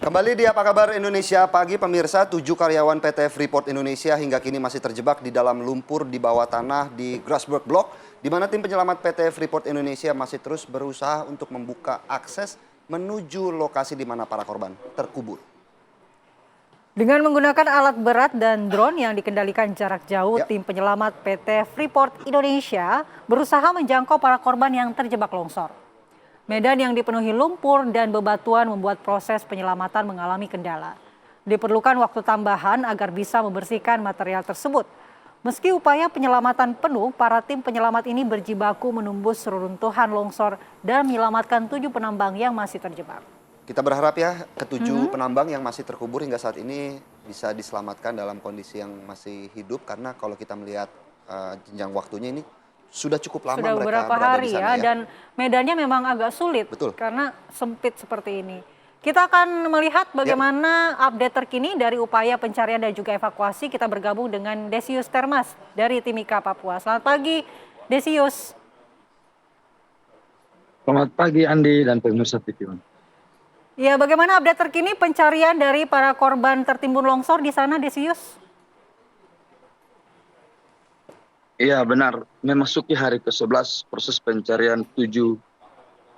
Kembali di Apa Kabar Indonesia Pagi, pemirsa. 7 karyawan PT Freeport Indonesia hingga kini masih terjebak di dalam lumpur di bawah tanah di Grasberg Block, di mana tim penyelamat PT Freeport Indonesia masih terus berusaha untuk membuka akses menuju lokasi di mana para korban terkubur. Dengan menggunakan alat berat dan drone yang dikendalikan jarak jauh, tim penyelamat PT Freeport Indonesia berusaha menjangkau para korban yang terjebak longsor. Medan yang dipenuhi lumpur dan bebatuan membuat proses penyelamatan mengalami kendala. Diperlukan waktu tambahan agar bisa membersihkan material tersebut. Meski upaya penyelamatan penuh, para tim penyelamat ini berjibaku menembus reruntuhan longsor dan menyelamatkan 7 penambang yang masih terjebak. Kita berharap ya ke-7 penambang yang masih terkubur hingga saat ini bisa diselamatkan dalam kondisi yang masih hidup, karena kalau kita melihat jenjang waktunya ini sudah cukup lama sudah mereka beberapa berada hari di sana ya. Dan medannya memang agak sulit. Betul. Karena sempit seperti ini. Kita akan melihat bagaimana update terkini dari upaya pencarian dan juga evakuasi. Kita bergabung dengan Desius Termas dari Timika, Papua. Selamat pagi, Desius. Selamat pagi Andi dan pemirsa TV. Ya, bagaimana update terkini pencarian dari para korban tertimbun longsor di sana, Desius? Iya benar, memasuki hari ke-11 proses pencarian 7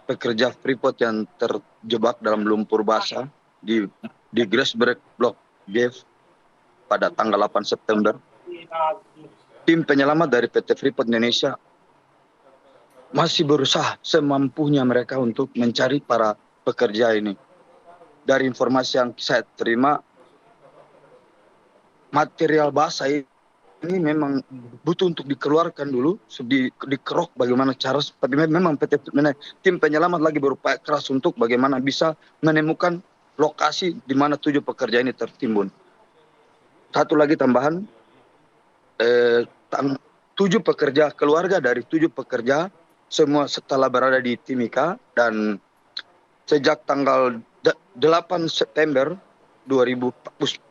pekerja Freeport yang terjebak dalam lumpur basah di Grasberg Block G pada tanggal 8 September. Tim penyelamat dari PT Freeport Indonesia masih berusaha semampunya mereka untuk mencari para pekerja ini. Dari informasi yang saya terima, material basah ini memang butuh untuk dikeluarkan dulu, dikerok bagaimana cara, tapi memang tim penyelamat lagi berupaya keras untuk bagaimana bisa menemukan lokasi di mana 7 pekerja ini tertimbun. Satu lagi tambahan, 7 pekerja, keluarga dari 7 pekerja semua setelah berada di Timika, dan sejak tanggal 8 September 2000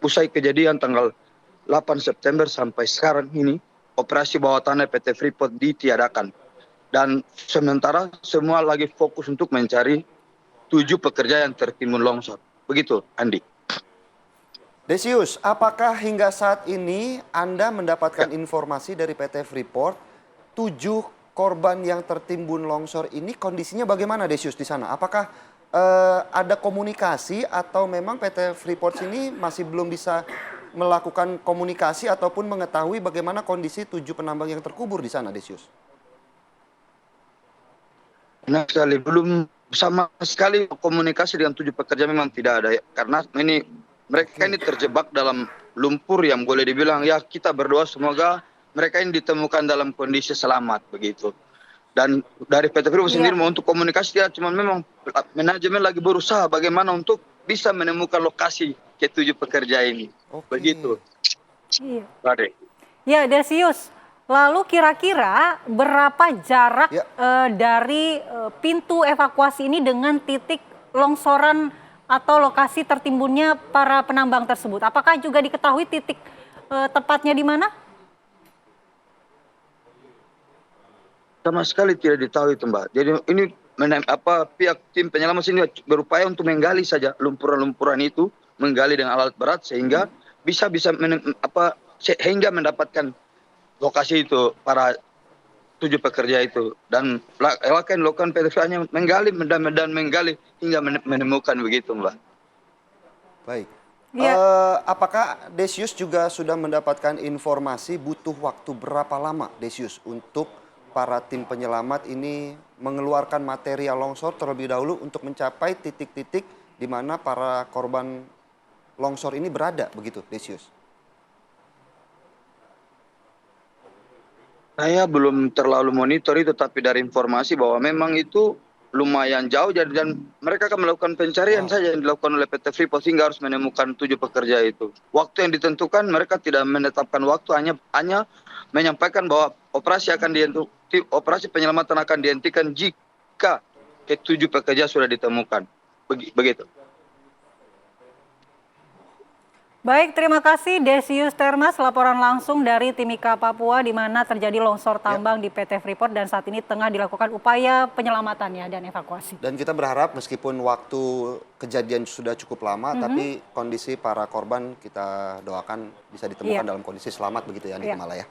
usai kejadian tanggal 8 September sampai sekarang ini operasi bawah tanah PT Freeport ditiadakan, dan sementara semua lagi fokus untuk mencari 7 pekerja yang tertimbun longsor. Begitu Andi. Desius, apakah hingga saat ini Anda mendapatkan informasi dari PT Freeport 7 korban yang tertimbun longsor ini kondisinya bagaimana, Desius, di sana? Apakah ada komunikasi atau memang PT Freeport ini masih belum bisa melakukan komunikasi ataupun mengetahui bagaimana kondisi 7 penambang yang terkubur di sana, Desius? Nah sekali, belum sama sekali komunikasi dengan 7 pekerja memang tidak ada, karena mereka ini terjebak dalam lumpur yang boleh dibilang ya kita berdoa semoga mereka ini ditemukan dalam kondisi selamat begitu. Dan dari PT Freeport sendiri mau untuk komunikasi ya, cuma memang manajemen lagi berusaha bagaimana untuk bisa menemukan lokasi ke-7 pekerja ini. Begitu. Iya. Badai. Ya, Desius. Lalu kira-kira berapa jarak dari pintu evakuasi ini dengan titik longsoran atau lokasi tertimbunnya para penambang tersebut? Apakah juga diketahui titik tepatnya di mana? Sama sekali tidak ditahu itu Mbak. Jadi ini pihak tim penyelamat sini berupaya untuk menggali saja lumpuran-lumpuran itu, menggali dengan alat berat sehingga bisa sehingga mendapatkan lokasi itu para 7 pekerja itu, dan lakukan PT hanya menggali dan menggali hingga menemukan begitu Mbak. Baik. Apakah Desius juga sudah mendapatkan informasi butuh waktu berapa lama, Desius, untuk para tim penyelamat ini mengeluarkan material longsor terlebih dahulu untuk mencapai titik-titik di mana para korban longsor ini berada, begitu, Desius? Saya belum terlalu monitor itu, tapi dari informasi bahwa memang itu lumayan jauh, dan mereka akan melakukan pencarian saja yang dilakukan oleh PT Freeport hingga harus menemukan 7 pekerja itu. Waktu yang ditentukan mereka tidak menetapkan waktu, hanya menyampaikan bahwa operasi penyelamatan akan dihentikan jika ke-7 pekerja sudah ditemukan. Begitu. Baik, terima kasih Desius Termas, laporan langsung dari Timika, Papua, di mana terjadi longsor tambang di PT Freeport dan saat ini tengah dilakukan upaya penyelamatannya dan evakuasi. Dan kita berharap meskipun waktu kejadian sudah cukup lama, tapi kondisi para korban kita doakan bisa ditemukan dalam kondisi selamat begitu ya, Niti Malaya.